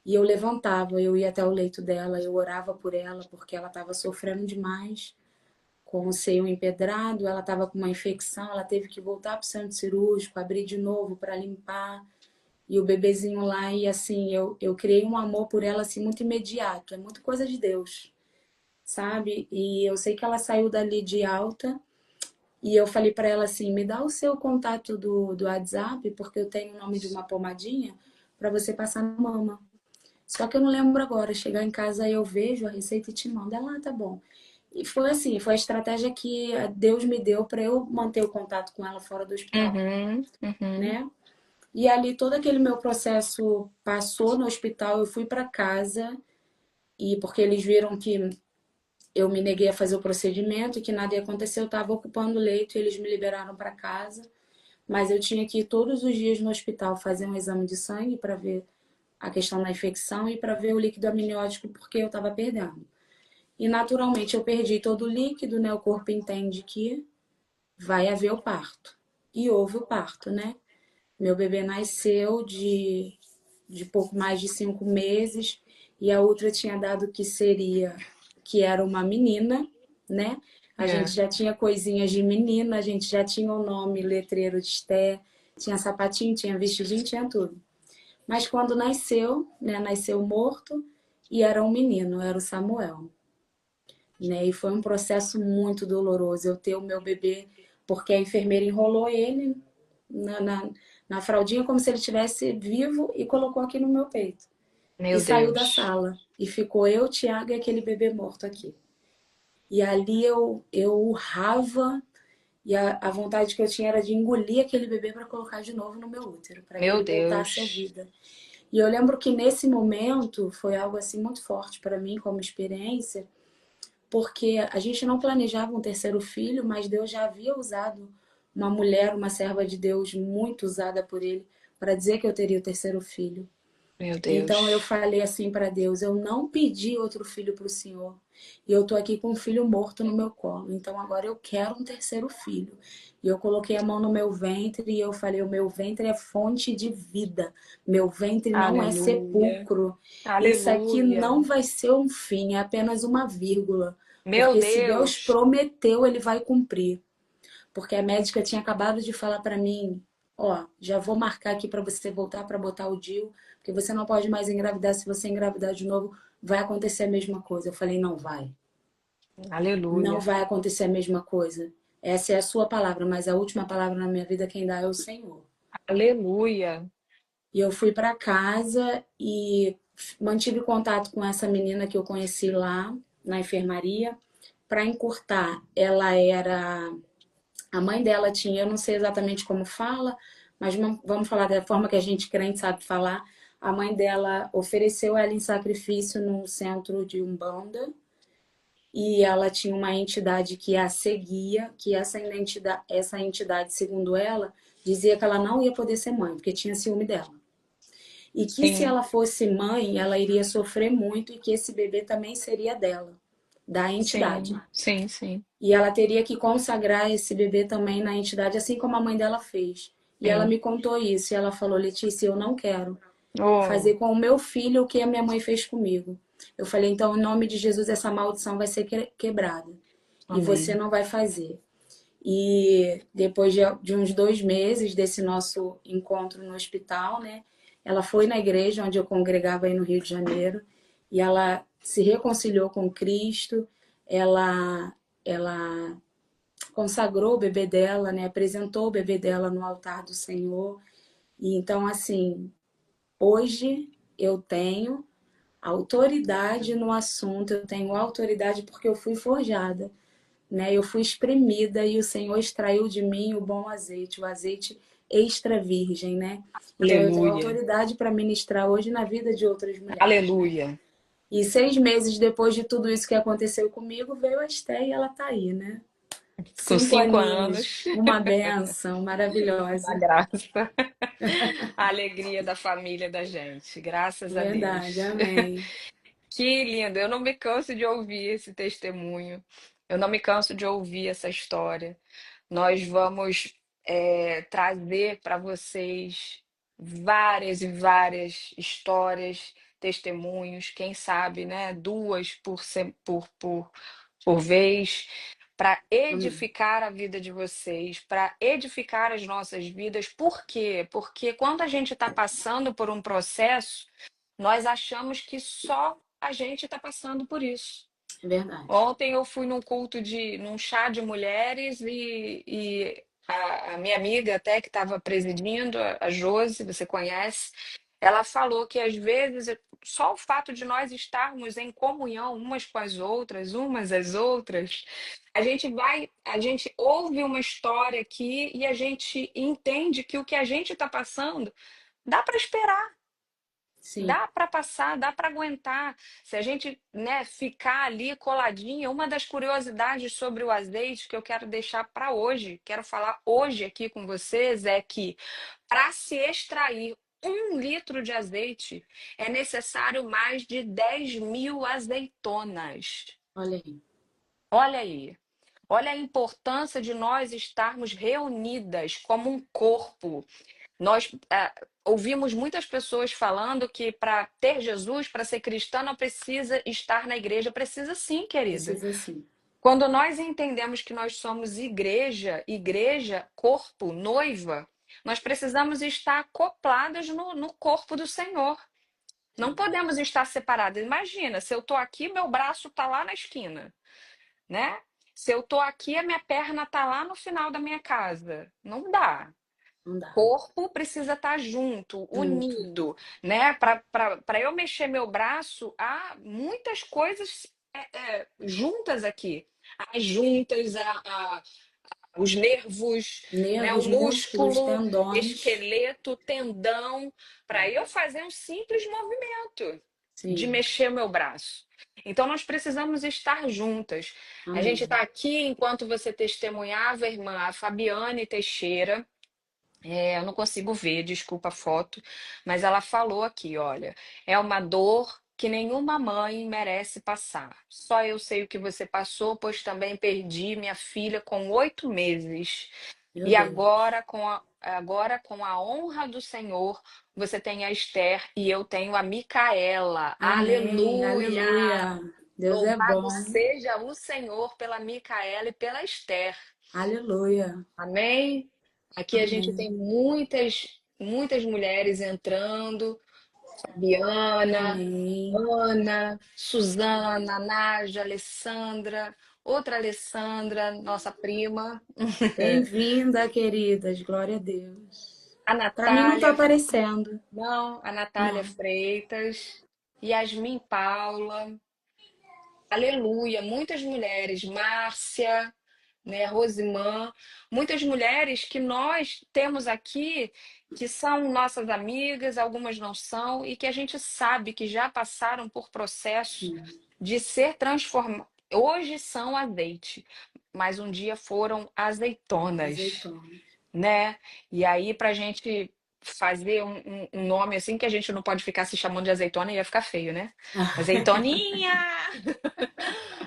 Speaker 2: E eu levantava, eu ia até o leito dela, eu orava por ela, porque ela estava sofrendo demais, com o seio empedrado, ela estava com uma infecção, ela teve que voltar para o centro cirúrgico, abrir de novo para limpar. E o bebezinho lá, e assim, eu criei um amor por ela assim muito imediato, é muito coisa de Deus, sabe? E eu sei que ela saiu dali de alta, e eu falei para ela assim: me dá o seu contato do WhatsApp, porque eu tenho o nome de uma pomadinha para você passar na mama. Só que eu não lembro agora. Chegar em casa eu vejo a receita e te mando. Ela, tá bom. E foi assim, foi a estratégia que Deus me deu para eu manter o contato com ela fora do hospital,
Speaker 1: Uhum, uhum.
Speaker 2: né? E ali todo aquele meu processo passou no hospital, eu fui para casa e porque eles viram que eu me neguei a fazer o procedimento e que nada ia acontecer, eu estava ocupando o leito e eles me liberaram para casa. Mas eu tinha que ir todos os dias no hospital fazer um exame de sangue para ver a questão da infecção e para ver o líquido amniótico porque eu estava perdendo. E naturalmente eu perdi todo o líquido, né? O corpo entende que vai haver o parto. E houve o parto, né? Meu bebê nasceu de pouco mais de 5 meses e a outra tinha dado que era uma menina, né? A gente
Speaker 1: É.
Speaker 2: já tinha coisinhas de menina, a gente já tinha o nome, letreiro de Esté, tinha sapatinho, tinha vestidinho, tinha tudo. Mas quando nasceu, né, nasceu morto e era um menino, era o Samuel, né? E foi um processo muito doloroso eu ter o meu bebê, porque a enfermeira enrolou ele na, na, na fraldinha como se ele estivesse vivo e colocou aqui no meu peito. E
Speaker 1: Meu
Speaker 2: saiu da
Speaker 1: Deus.
Speaker 2: sala. E ficou eu, Tiago e aquele bebê morto aqui. E ali eu urrava e a vontade que eu tinha era de engolir aquele bebê para colocar de novo no meu útero, para que
Speaker 1: Meu
Speaker 2: ele voltasse à
Speaker 1: Deus.
Speaker 2: vida. E eu lembro que nesse momento foi algo assim muito forte para mim como experiência, porque a gente não planejava um terceiro filho, mas Deus já havia usado uma mulher, uma serva de Deus muito usada por ele para dizer que eu teria o terceiro filho.
Speaker 1: Meu
Speaker 2: Então eu
Speaker 1: Deus.
Speaker 2: falei assim para Deus: eu não pedi outro filho para o Senhor. E eu tô aqui com um filho morto no meu colo. Então agora eu quero um terceiro filho. E eu coloquei a mão no meu ventre e eu falei: o meu ventre é fonte de vida. Meu ventre não é
Speaker 1: Aleluia.
Speaker 2: sepulcro. Isso aqui
Speaker 1: Aleluia.
Speaker 2: não vai ser um fim, é apenas uma vírgula.
Speaker 1: Meu
Speaker 2: Porque se Deus
Speaker 1: Deus.
Speaker 2: prometeu, ele vai cumprir. porque a médica tinha acabado de falar para mim, ó, já vou marcar aqui para você voltar para botar o DIU, porque você não pode mais engravidar, se você engravidar de novo, vai acontecer a mesma coisa. Eu falei, não vai. Não
Speaker 1: Aleluia.
Speaker 2: vai acontecer a mesma coisa. Essa é a sua palavra, mas a última palavra na minha vida quem dá é o Senhor.
Speaker 1: Aleluia.
Speaker 2: E eu fui para casa e mantive contato com essa menina que eu conheci lá na enfermaria. Para encurtar, ela era. A mãe dela tinha, eu não sei exatamente como fala, mas vamos falar da forma que a gente crente sabe falar. A mãe dela ofereceu ela em sacrifício num centro de Umbanda e ela tinha uma entidade que a seguia, que essa entidade, segundo ela, dizia que ela não ia poder ser mãe, porque tinha ciúme dela. E que se
Speaker 1: Sim,
Speaker 2: ela fosse mãe, ela iria sofrer muito e que esse bebê também seria dela, da entidade.
Speaker 1: sim, sim, sim,
Speaker 2: E ela teria que consagrar esse bebê também na entidade, assim como a mãe dela fez. E ela
Speaker 1: sim.
Speaker 2: me contou isso. E ela falou: Letícia, eu não quero
Speaker 1: Oh,
Speaker 2: fazer com o meu filho o que a minha mãe fez comigo. Eu falei: então, em nome de Jesus, essa maldição vai ser quebrada. E você
Speaker 1: amém.
Speaker 2: não vai fazer. E depois de uns 2 meses desse nosso encontro no hospital, né? Ela foi na igreja onde eu congregava aí no Rio de Janeiro e ela se reconciliou com Cristo. Ela consagrou o bebê dela, né? Apresentou o bebê dela no altar do Senhor. E então, assim, hoje eu tenho autoridade no assunto, eu tenho autoridade porque eu fui forjada, né? Eu fui espremida e o Senhor extraiu de mim o azeite extra virgem, né? Então eu tenho
Speaker 1: Aleluia.
Speaker 2: autoridade para ministrar hoje na vida de outras mulheres, né?
Speaker 1: Aleluia.
Speaker 2: E 6 meses depois de tudo isso que aconteceu comigo, veio a Esté e ela tá aí, né?
Speaker 1: Com
Speaker 2: 5 aninhos,
Speaker 1: anos,
Speaker 2: uma benção
Speaker 1: uma
Speaker 2: maravilhosa.
Speaker 1: graça. A alegria da família da gente. Graças a
Speaker 2: Verdade,
Speaker 1: Deus.
Speaker 2: amém.
Speaker 1: Que lindo. Eu não me canso de ouvir esse testemunho. Eu não me canso de ouvir essa história. Nós vamos trazer para vocês várias e várias histórias, testemunhos, quem sabe, né? Duas por vez, para
Speaker 2: Amém.
Speaker 1: edificar a vida de vocês, para edificar as nossas vidas. Por quê? Porque quando a gente está passando por um processo, nós achamos que só a gente está passando por isso.
Speaker 2: Verdade.
Speaker 1: Ontem eu fui num chá de mulheres e a minha amiga até que estava presidindo, a Josi, você conhece, ela falou que às vezes só o fato de nós estarmos em comunhão umas com as outras, umas às outras, a gente ouve uma história aqui e a gente entende que o que a gente está passando dá para esperar.
Speaker 2: Sim,
Speaker 1: Dá para passar, dá para aguentar. Se a gente, né, ficar ali coladinha, uma das curiosidades sobre o azeite que eu quero deixar para hoje, quero falar hoje aqui com vocês, é que para se extrair 1 litro de azeite é necessário mais de 10.000 azeitonas.
Speaker 2: olha aí.
Speaker 1: Olha aí. Olha a importância de nós estarmos reunidas como um corpo. Nós ouvimos muitas pessoas falando que para ter Jesus, para ser cristã, não precisa estar na igreja. Precisa sim, querida.
Speaker 2: Precisa sim.
Speaker 1: Quando nós entendemos que nós somos igreja, igreja, corpo, noiva, nós precisamos estar acopladas no corpo do Senhor. Não podemos estar separadas. Imagina, se eu estou aqui, meu braço está lá na esquina, né? Se eu estou aqui, a minha perna está lá no final da minha casa. Não dá.
Speaker 2: Não dá.
Speaker 1: Corpo precisa estar junto,
Speaker 2: Junto.
Speaker 1: unido, né? Para eu mexer meu braço, há muitas coisas juntas aqui. As juntas, os nervos, né? O
Speaker 2: Nervos, músculos,
Speaker 1: músculo,
Speaker 2: tendões.
Speaker 1: esqueleto, tendão, para eu fazer um simples movimento de
Speaker 2: Sim,
Speaker 1: mexer meu braço. Então, nós precisamos estar juntas. A gente
Speaker 2: amém.
Speaker 1: está aqui enquanto você testemunhava, irmã, a Fabiane Teixeira. Eu não consigo ver, desculpa a foto, mas ela falou aqui, olha, é uma dor que nenhuma mãe merece passar. Só eu sei o que você passou, pois também perdi minha filha com 8 meses.
Speaker 2: Meu
Speaker 1: E
Speaker 2: Deus.
Speaker 1: agora com a honra do Senhor, você tem a Esther e eu tenho a Micaela.
Speaker 2: Amém.
Speaker 1: Aleluia!
Speaker 2: Aleluia. Deus é
Speaker 1: Louvado
Speaker 2: bom.
Speaker 1: seja o Senhor pela Micaela e pela Esther.
Speaker 2: Aleluia.
Speaker 1: Amém? Aqui a gente tem
Speaker 2: Amém.
Speaker 1: muitas mulheres entrando, Fabiana,
Speaker 2: Amém.
Speaker 1: Ana, Suzana, Nádia, Alessandra, outra Alessandra, nossa prima,
Speaker 2: Bem-vinda, queridas. Glória a Deus.
Speaker 1: a
Speaker 2: Para mim não está
Speaker 1: Natália,
Speaker 2: aparecendo.
Speaker 1: não, a Natália
Speaker 2: Não.
Speaker 1: Freitas, Yasmin Paula, aleluia, muitas mulheres, Márcia, né, Rosimã, muitas mulheres que nós temos aqui que são nossas amigas, algumas não são, e que a gente sabe que já passaram por processo
Speaker 2: Sim.
Speaker 1: de ser transformadas. Hoje são azeite, mas um dia foram azeitonas,
Speaker 2: Azeitona.
Speaker 1: né? E aí, para a gente fazer um nome assim, que a gente não pode ficar se chamando de azeitona, ia ficar feio, né? Azeitoninha!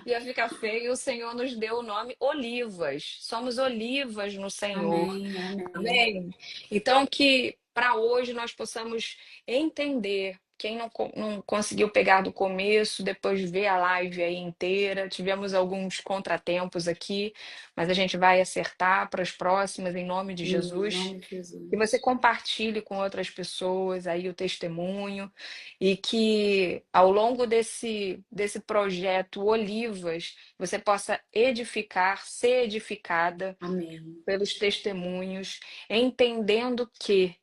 Speaker 1: Ia ficar feio. O Senhor nos deu o nome Olivas. Somos olivas no Senhor.
Speaker 2: Amém, amém.
Speaker 1: Amém? Então, que para hoje nós possamos entender. Quem não conseguiu pegar do começo, depois ver a live aí inteira. Tivemos alguns contratempos aqui, mas a gente vai acertar para as próximas, em nome de
Speaker 2: Em
Speaker 1: Jesus.
Speaker 2: nome de
Speaker 1: Que você
Speaker 2: Jesus.
Speaker 1: compartilhe com outras pessoas aí o testemunho e que ao longo desse projeto Olivas você possa edificar, ser edificada
Speaker 2: Amém.
Speaker 1: pelos testemunhos, entendendo que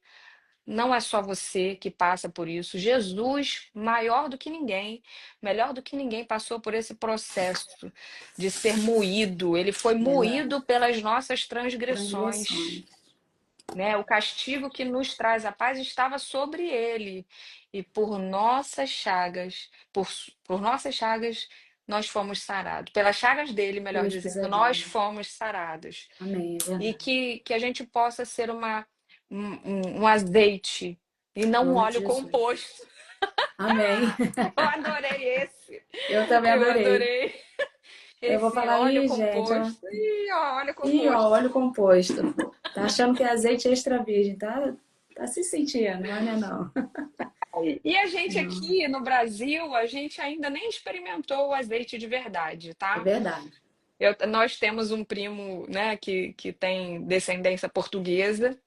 Speaker 1: não é só você que passa por isso. Jesus, maior do que ninguém, melhor do que ninguém, passou por esse processo de ser moído. Ele foi
Speaker 2: Verdade.
Speaker 1: moído pelas nossas transgressões,
Speaker 2: Transgressões.
Speaker 1: né? O castigo que nos traz a paz estava sobre ele, e por nossas chagas, por nossas chagas, nós fomos sarados. Pelas chagas dele, melhor
Speaker 2: Pelas
Speaker 1: dizendo, nós
Speaker 2: pisaduras.
Speaker 1: fomos sarados.
Speaker 2: Amém, é
Speaker 1: E
Speaker 2: verdade.
Speaker 1: que a gente possa ser um azeite e
Speaker 2: Em
Speaker 1: não um
Speaker 2: nome de
Speaker 1: óleo
Speaker 2: Jesus.
Speaker 1: composto.
Speaker 2: Amém.
Speaker 1: Eu adorei esse.
Speaker 2: Eu também
Speaker 1: Eu
Speaker 2: adorei.
Speaker 1: adorei
Speaker 2: Eu vou
Speaker 1: esse
Speaker 2: falar,
Speaker 1: óleo
Speaker 2: ih, gente, ó.
Speaker 1: composto. Ih, ó, óleo
Speaker 2: Ih, ó,
Speaker 1: composto.
Speaker 2: óleo composto. Tá achando que é azeite extra virgem, tá? Tá se sentindo, mas não é não.
Speaker 1: E a gente
Speaker 2: Não,
Speaker 1: aqui no Brasil, a gente ainda nem experimentou o azeite de verdade,
Speaker 2: é
Speaker 1: tá?
Speaker 2: verdade.
Speaker 1: Nós temos um primo, né, que tem descendência portuguesa,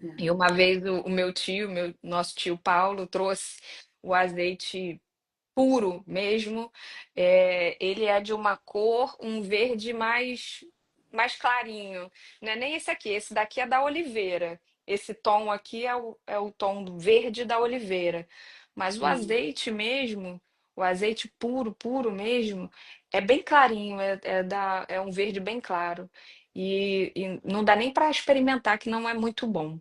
Speaker 2: É.
Speaker 1: e uma vez o meu tio, nosso tio Paulo, trouxe o azeite puro mesmo. Ele é de uma cor, um verde mais clarinho. Não é nem esse aqui, esse daqui é da oliveira. Esse tom aqui é o tom do verde da oliveira. Mas o
Speaker 2: Hum,
Speaker 1: azeite mesmo, o azeite puro, puro mesmo, é bem clarinho, é um verde bem claro. E não dá nem para experimentar, que não é muito bom,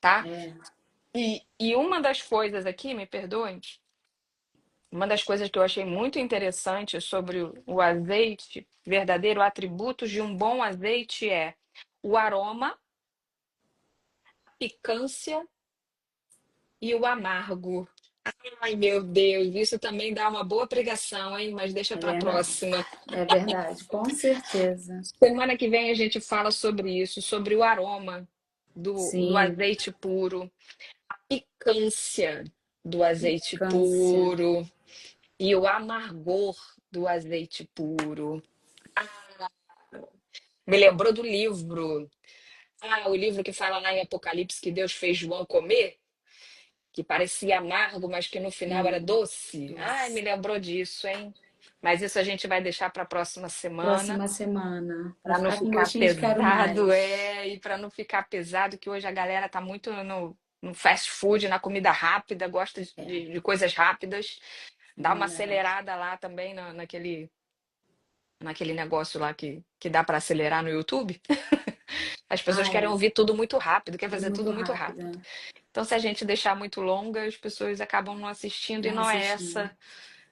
Speaker 1: tá?
Speaker 2: é,
Speaker 1: E uma das coisas aqui, me perdoem, uma das coisas que eu achei muito interessante sobre o azeite, verdadeiro atributos de um bom azeite é o aroma, picância e o amargo. Ai, meu Deus, isso também dá uma boa pregação, hein? Mas deixa
Speaker 2: é
Speaker 1: para a
Speaker 2: verdade.
Speaker 1: próxima.
Speaker 2: É verdade, com certeza.
Speaker 1: Semana que vem a gente fala sobre isso, sobre o aroma do
Speaker 2: Sim,
Speaker 1: azeite puro, picância do azeite
Speaker 2: picância.
Speaker 1: puro e o amargor do azeite puro. Me lembrou do livro. Ah, o livro que fala lá em Apocalipse que Deus fez João comer, que parecia amargo, mas que no final era
Speaker 2: Sim,
Speaker 1: doce. Ai, me
Speaker 2: doce.
Speaker 1: lembrou disso, hein? Mas isso a gente vai deixar para a próxima semana,
Speaker 2: Próxima semana, para
Speaker 1: para não
Speaker 2: ficar com
Speaker 1: ficar
Speaker 2: gostinho de quero
Speaker 1: pesado,
Speaker 2: mais.
Speaker 1: e para não ficar pesado, que hoje a galera tá muito no fast food, na comida rápida, gosta
Speaker 2: É,
Speaker 1: de coisas rápidas.
Speaker 2: é
Speaker 1: Dá uma
Speaker 2: verdade.
Speaker 1: acelerada lá também naquele negócio lá que dá para acelerar no YouTube. As pessoas
Speaker 2: Ah,
Speaker 1: querem
Speaker 2: é.
Speaker 1: ouvir tudo muito rápido, quer
Speaker 2: Tudo
Speaker 1: fazer
Speaker 2: muito
Speaker 1: tudo muito
Speaker 2: rápido,
Speaker 1: rápido.
Speaker 2: né?
Speaker 1: Então, se a gente deixar muito longa, as pessoas acabam não assistindo, e
Speaker 2: Não assistindo.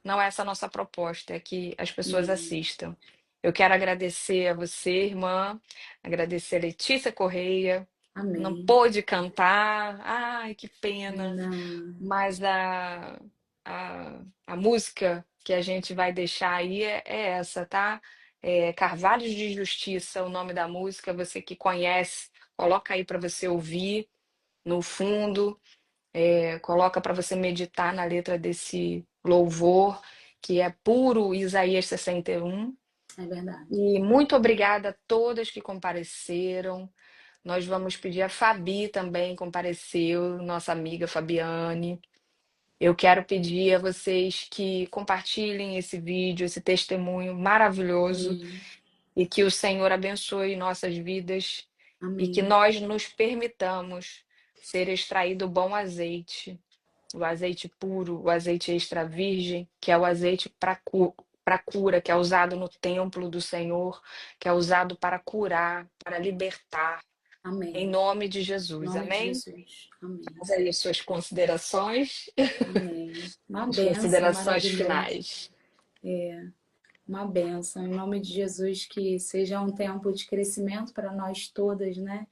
Speaker 1: não é essa a nossa proposta, é que as pessoas
Speaker 2: Hum.
Speaker 1: assistam. Eu quero agradecer a você, irmã, agradecer a Letícia Correia, não
Speaker 2: Amém.
Speaker 1: pôde cantar, ai, que pena,
Speaker 2: Não.
Speaker 1: mas a música que a gente vai deixar aí é essa, tá? Carvalhos de Justiça, o nome da música, você que conhece, coloca aí para você ouvir no fundo, coloca para você meditar na letra desse louvor, que é puro Isaías 61.
Speaker 2: É verdade.
Speaker 1: E muito obrigada a todas que compareceram. Nós vamos pedir a Fabi também compareceu, nossa amiga Fabiane. Eu quero pedir a vocês que compartilhem esse vídeo, esse testemunho maravilhoso,
Speaker 2: Amém.
Speaker 1: e que o Senhor abençoe nossas vidas e que
Speaker 2: Amém.
Speaker 1: nós nos permitamos ser extraído o bom azeite, o azeite puro, o azeite extra virgem, que é o azeite para cura, que é usado no templo do Senhor, que é usado para curar, para libertar, em
Speaker 2: Amém.
Speaker 1: nome de
Speaker 2: Em
Speaker 1: Jesus.
Speaker 2: nome de
Speaker 1: Amém?
Speaker 2: Jesus. Amém.
Speaker 1: Mas aí as suas considerações,
Speaker 2: Amém. Uma
Speaker 1: as
Speaker 2: bênção
Speaker 1: considerações
Speaker 2: maravilhosa.
Speaker 1: finais.
Speaker 2: Uma bênção. Em nome de Jesus, que seja um tempo de crescimento para nós todas, né?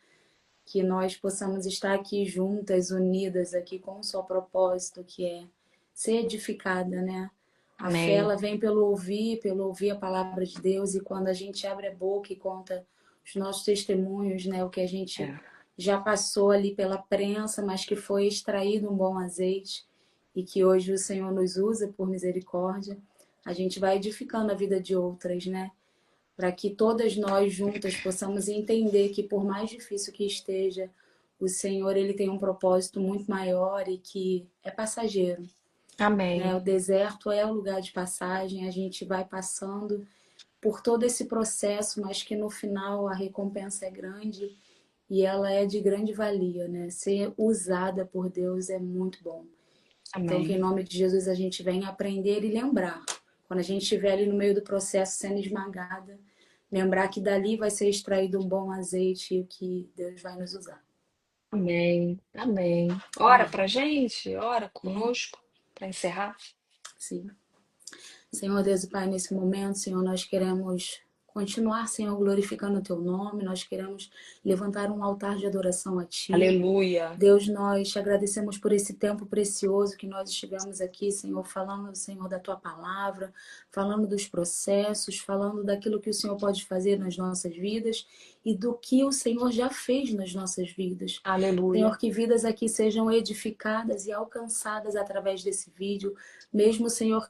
Speaker 2: Que nós possamos estar aqui juntas, unidas, aqui com um só propósito, que é ser edificada, né? A fé,
Speaker 1: Amém.
Speaker 2: ela vem pelo ouvir a palavra de Deus, e quando a gente abre a boca e conta os nossos testemunhos, né? O que a gente
Speaker 1: É.
Speaker 2: já passou ali pela prensa, mas que foi extraído um bom azeite e que hoje o Senhor nos usa por misericórdia, a gente vai edificando a vida de outras, né? Para que todas nós juntas possamos entender que por mais difícil que esteja, o Senhor ele tem um propósito muito maior e que é passageiro, né?
Speaker 1: Amém.
Speaker 2: O deserto é o lugar de passagem, a gente vai passando por todo esse processo, mas que no final a recompensa é grande e ela é de grande valia, né? Ser usada por Deus é muito bom. Então, que em
Speaker 1: Amém.
Speaker 2: nome de Jesus a gente venha aprender e lembrar. Quando a gente estiver ali no meio do processo sendo esmagada, lembrar que dali vai ser extraído um bom azeite e que Deus vai nos usar.
Speaker 1: Amém. Amém. Ora
Speaker 2: Amém.
Speaker 1: pra gente, ora
Speaker 2: É,
Speaker 1: conosco, para encerrar.
Speaker 2: sim. Senhor Deus e Pai, nesse momento, Senhor, nós queremos continuar, Senhor, glorificando o Teu nome, nós queremos levantar um altar de adoração a Ti.
Speaker 1: Aleluia.
Speaker 2: Deus, nós te agradecemos por esse tempo precioso que nós estivemos aqui, Senhor, falando, Senhor, da Tua palavra, falando dos processos, falando daquilo que o Senhor pode fazer nas nossas vidas e do que o Senhor já fez nas nossas vidas. Senhor,
Speaker 1: Aleluia.
Speaker 2: que vidas aqui sejam edificadas e alcançadas através desse vídeo, mesmo, Senhor,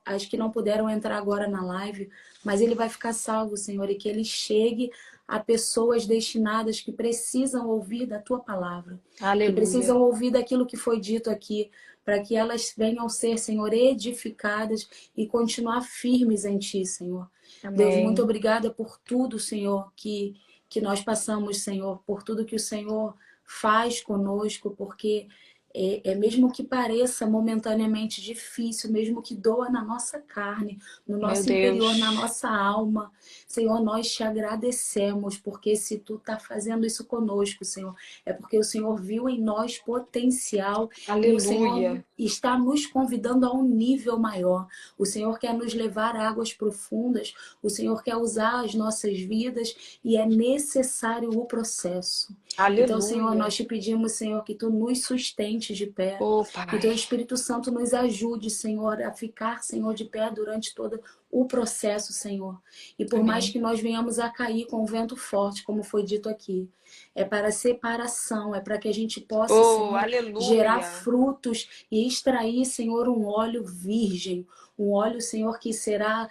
Speaker 2: as que não puderam entrar agora na live, mas ele vai ficar salvo, Senhor, e que ele chegue a pessoas destinadas que precisam ouvir da tua palavra, que
Speaker 1: Aleluia.
Speaker 2: precisam ouvir daquilo que foi dito aqui, para que elas venham ser, Senhor, edificadas e continuar firmes em ti, Senhor. Deus, muito
Speaker 1: Amém.
Speaker 2: obrigada por tudo, Senhor, que nós passamos, Senhor, por tudo que o Senhor faz conosco, porque é mesmo que pareça momentaneamente difícil, mesmo que doa na nossa carne, no
Speaker 1: Meu
Speaker 2: nosso interior, na
Speaker 1: Deus.
Speaker 2: nossa alma, Senhor, nós te agradecemos, porque se tu tá fazendo isso conosco, Senhor, é porque o Senhor viu em nós potencial e o Senhor
Speaker 1: Aleluia.
Speaker 2: está nos convidando a um nível maior. O Senhor quer nos levar a águas profundas, o Senhor quer usar as nossas vidas e é necessário o processo. Então, Senhor,
Speaker 1: Aleluia.
Speaker 2: nós te pedimos, Senhor, que tu nos sustente de pé,
Speaker 1: Oh,
Speaker 2: que
Speaker 1: Pai.
Speaker 2: teu Espírito Santo nos ajude, Senhor, a ficar, Senhor, de pé durante todo o processo, Senhor. E por mais
Speaker 1: Amém.
Speaker 2: que nós venhamos a cair com o vento forte, como foi dito aqui, é para separação, é para que a gente possa,
Speaker 1: Oh,
Speaker 2: Senhor, gerar
Speaker 1: aleluia.
Speaker 2: frutos e extrair, Senhor, um óleo virgem, um óleo, Senhor, que será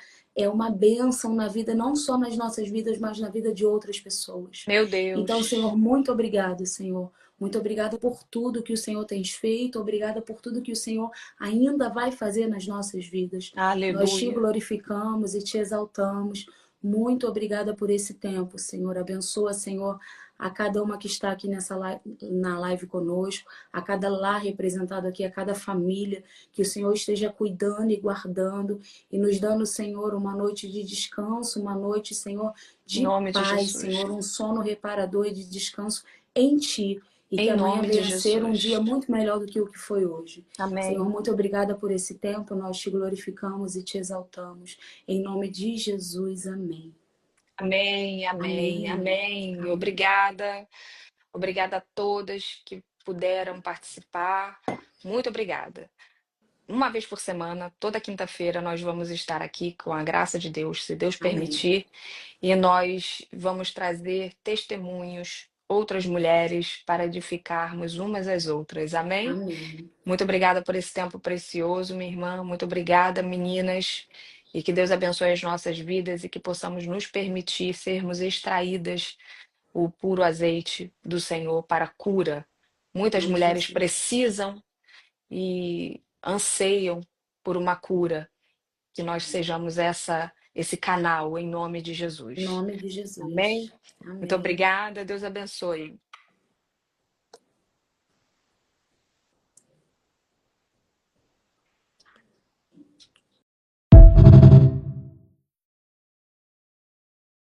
Speaker 2: uma bênção na vida, não só nas nossas vidas, mas na vida de outras pessoas.
Speaker 1: Meu
Speaker 2: Então, Senhor,
Speaker 1: Deus.
Speaker 2: muito obrigado, Senhor. Muito obrigada por tudo que o Senhor tem feito, obrigada por tudo que o Senhor ainda vai fazer nas nossas vidas. Nós te
Speaker 1: Aleluia.
Speaker 2: glorificamos e te exaltamos. Muito obrigada por esse tempo, Senhor. Abençoa, Senhor, a cada uma que está aqui na live conosco, a cada lar representado aqui, a cada família, que o Senhor esteja cuidando e guardando e nos dando, Senhor, uma noite de descanso, uma noite, Senhor,
Speaker 1: Em
Speaker 2: de
Speaker 1: nome de
Speaker 2: paz,
Speaker 1: Jesus.
Speaker 2: Senhor, um sono reparador e de descanso em Ti. E que
Speaker 1: Em
Speaker 2: amanhã
Speaker 1: nome de
Speaker 2: venha a ser um dia
Speaker 1: Jesus.
Speaker 2: muito melhor do que o que foi hoje. Senhor,
Speaker 1: Amém.
Speaker 2: muito obrigada por esse tempo. Nós te glorificamos e te exaltamos. Em nome de Jesus, amém.
Speaker 1: Amém, amém,
Speaker 2: Amém.
Speaker 1: amém.
Speaker 2: Amém.
Speaker 1: Obrigada. Obrigada a todas que puderam participar. Muito obrigada. Uma vez por semana, toda quinta-feira, nós vamos estar aqui com a graça de Deus, se Deus
Speaker 2: Amém.
Speaker 1: permitir, e nós vamos trazer testemunhos, outras mulheres, para edificarmos umas às outras. Amém?
Speaker 2: Amém.
Speaker 1: Muito obrigada por esse tempo precioso, minha irmã. Muito obrigada, meninas. E que Deus abençoe as nossas vidas e que possamos nos permitir sermos extraídas o puro azeite do Senhor para a cura.
Speaker 2: Em
Speaker 1: Muitas
Speaker 2: nome de
Speaker 1: mulheres
Speaker 2: Jesus.
Speaker 1: precisam e anseiam por uma cura, que nós sejamos esse canal em nome de
Speaker 2: Em
Speaker 1: Jesus.
Speaker 2: nome de Jesus.
Speaker 1: Amém? Muito
Speaker 2: Amém.
Speaker 1: obrigada, Deus abençoe.